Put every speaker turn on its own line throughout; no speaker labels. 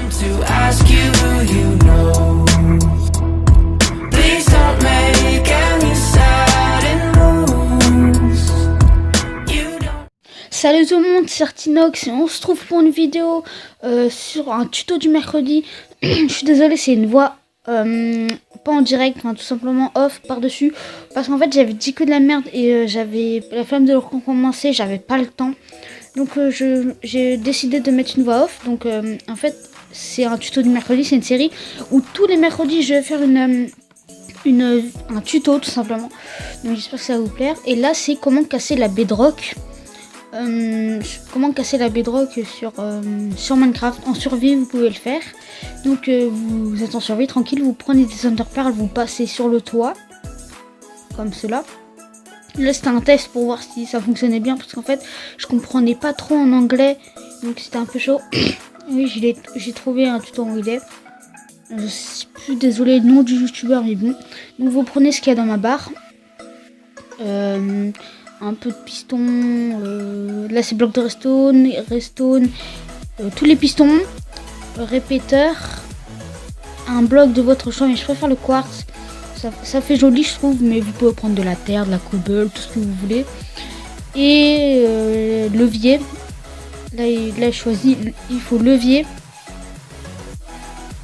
to ask you who you know. Please don't make any sudden moves. You don't.
Salut tout le monde, c'est Artinox et on se trouve pour une vidéo sur un tuto du mercredi. Je suis désolée, c'est une voix pas en direct, tout simplement off par-dessus. Parce qu'en fait j'avais dit que de la merde et j'avais la flemme de recommencer, j'avais pas le temps. Donc j'ai décidé de mettre une voix off. Donc en fait c'est un tuto du mercredi, c'est une série où tous les mercredis je vais faire un tuto tout simplement. Donc j'espère que ça va vous plaire. Et là c'est comment casser la bedrock. Comment casser la bedrock sur Minecraft. En survie vous pouvez le faire. Donc vous êtes en survie tranquille, vous prenez des enderpearls, vous passez sur le toit comme cela. Là c'était un test pour voir si ça fonctionnait bien parce qu'en fait je comprenais pas trop en anglais, donc c'était un peu chaud. Oui, j'ai trouvé un tuto en anglais. Je suis plus désolé le nom du youtubeur, mais bon. Donc vous prenez ce qu'il y a dans ma barre. Un peu de piston, là c'est bloc de redstone, tous les pistons, répéteur, un bloc de votre choix, mais je préfère le quartz, ça fait joli je trouve, mais vous pouvez prendre de la terre, de la cobble, tout ce que vous voulez. Et levier, là je choisis, il faut levier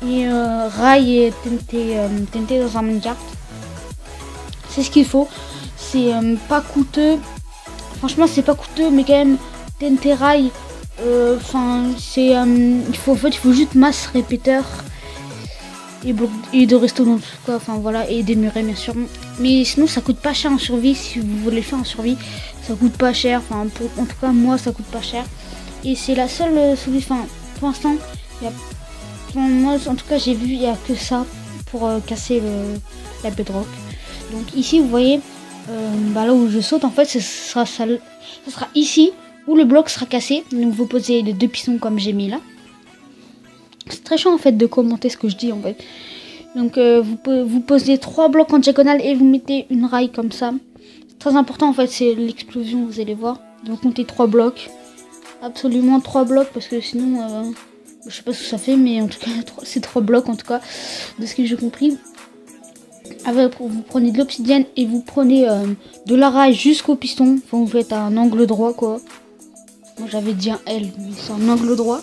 et rail et TNT dans un Minecraft, c'est ce qu'il faut. C'est pas coûteux, franchement c'est pas coûteux, mais quand même TNT rail, il faut juste masse répéteur et de resto dans tout quoi, voilà, et des murets bien sûr, mais sinon ça coûte pas cher en survie. Si vous voulez le faire en survie ça coûte pas cher, en tout cas moi ça coûte pas cher et c'est la seule solution. Pour l'instant moi en tout cas j'ai vu, il y a que ça pour casser la bedrock. Donc ici vous voyez, là où je saute en fait ce sera ici où le bloc sera cassé. Donc vous posez les deux pistons comme j'ai mis là. C'est très chiant en fait de commenter ce que je dis en fait. Donc vous posez 3 blocs en diagonale et vous mettez une rail comme ça. C'est très important en fait, c'est l'explosion, vous allez voir. Donc comptez 3 blocs, absolument 3 blocs, parce que sinon je sais pas ce que ça fait, mais en tout cas c'est 3 blocs en tout cas de ce que j'ai compris. Après, vous prenez de l'obsidienne et vous prenez de la rail jusqu'au piston. Vous faites un angle droit quoi. Moi j'avais dit un L, mais c'est un angle droit.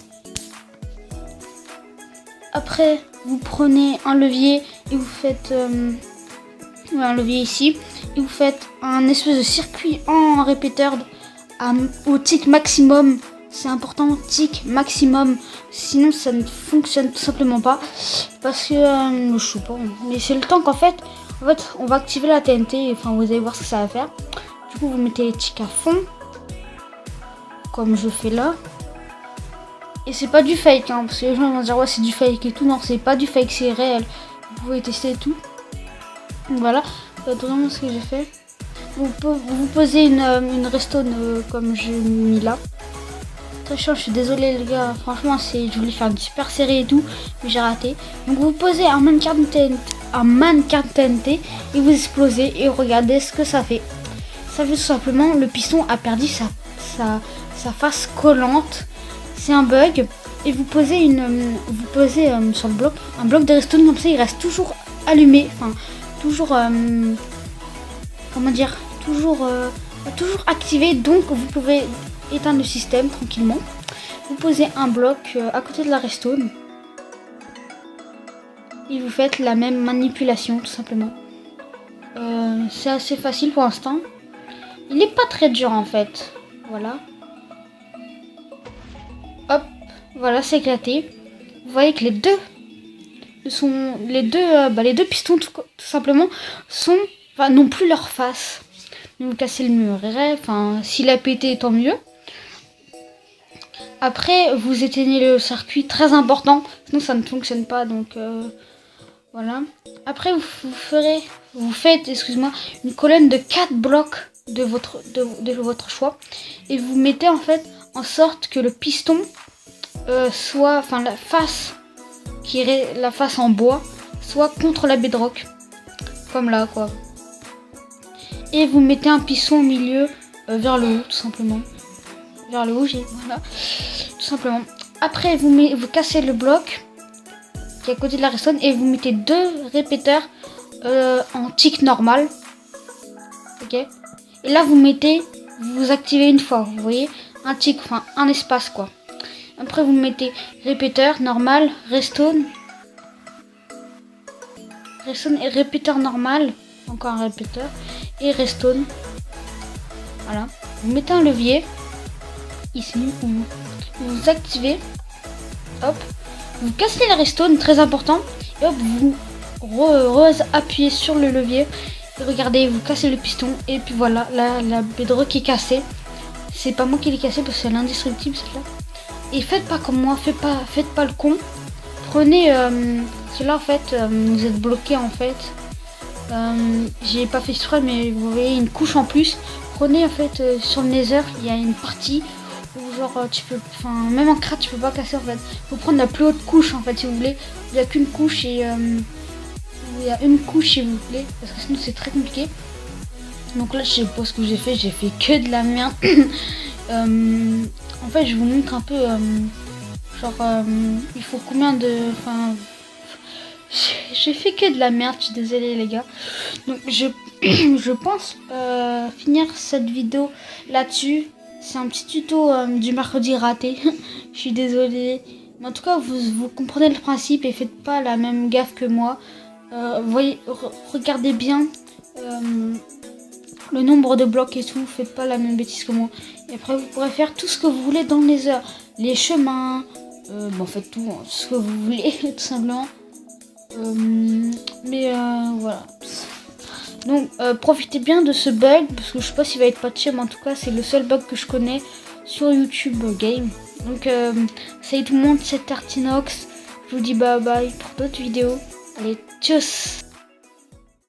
Après vous prenez un levier et vous faites un levier ici. Et vous faites un espèce de circuit en répéteur au tick maximum. C'est important, tick maximum, sinon ça ne fonctionne tout simplement pas, parce que je sais pas, mais c'est le temps qu'en fait on va activer la TNT, vous allez voir ce que ça va faire. Du coup vous mettez les ticks à fond comme je fais là, et c'est pas du fake parce que les gens vont dire ouais c'est du fake et tout. Non, c'est pas du fake, c'est réel, vous pouvez tester et tout. Donc voilà, c'est vraiment ce que j'ai fait. Vous posez une redstone comme j'ai mis là. Très chiant, je suis désolée les gars, franchement je voulais faire une super série et tout, mais j'ai raté. Donc vous posez un mannequin TNT et vous explosez et regardez ce que ça fait. Ça fait tout simplement, le piston a perdu sa face collante, c'est un bug. Et vous posez sur le bloc un bloc de redstone, comme ça il reste toujours allumé, toujours toujours activé, donc vous pouvez éteindre le système tranquillement. Vous posez un bloc à côté de la redstone et vous faites la même manipulation tout simplement. C'est assez facile pour l'instant, il n'est pas très dur en fait. Voilà, hop, voilà, c'est éclaté. Vous voyez que les deux pistons tout simplement n'ont plus leur face. Donc vous cassez le mur, s'il a pété tant mieux. Après vous éteignez le circuit, très important, sinon ça ne fonctionne pas. Donc voilà. Après vous faites une colonne de 4 blocs de votre choix, et vous mettez en fait en sorte que le piston soit, la face en bois soit contre la bedrock, comme là quoi. Et vous mettez un piston au milieu vers le haut tout simplement. Vers le haut, voilà, tout simplement. Après vous cassez le bloc qui est à côté de la redstone et vous mettez 2 répéteurs en tick normal. Ok. Et là vous activez une fois, vous voyez, un tick, enfin un espace quoi. Après vous mettez répéteur normal, redstone et répéteur normal, encore un répéteur et redstone. Voilà. Vous mettez un levier ici, vous activez, hop, vous cassez la redstone, très important, et hop, vous appuyez sur le levier, et regardez, vous cassez le piston, et puis voilà, la bedrock est cassée. C'est pas moi qui l'ai cassée parce que c'est l'indestructible celle-là. Et faites pas comme moi, faites pas le con. Prenez cela en fait, vous êtes bloqué en fait. J'ai pas fait exprès, mais vous voyez une couche en plus. Prenez en fait sur le Nether, il y a une partie où genre tu peux, enfin même en crat tu peux pas casser en fait. Faut prendre la plus haute couche en fait si vous voulez. Il y a qu'une couche et il y a une couche si vous voulez, parce que sinon c'est très compliqué. Donc là je sais pas ce que j'ai fait que de la merde. En fait je vous montre un peu il faut combien de, enfin j'ai fait que de la merde, je suis désolée les gars. Donc je pense finir cette vidéo là-dessus. C'est un petit tuto du mercredi raté. Je suis désolée. Mais en tout cas, vous comprenez le principe et faites pas la même gaffe que moi. Voyez, regardez bien le nombre de blocs et tout. Faites pas la même bêtise que moi. Et après, vous pourrez faire tout ce que vous voulez dans les heures. Les chemins. Bon, faites tout, hein, ce que vous voulez, tout simplement. Voilà. Donc profitez bien de ce bug parce que je sais pas s'il va être patché, mais en tout cas c'est le seul bug que je connais sur YouTube Game. Donc salut tout le monde, c'est Artinox. Je vous dis bye bye pour d'autres vidéos. Allez, tchuss.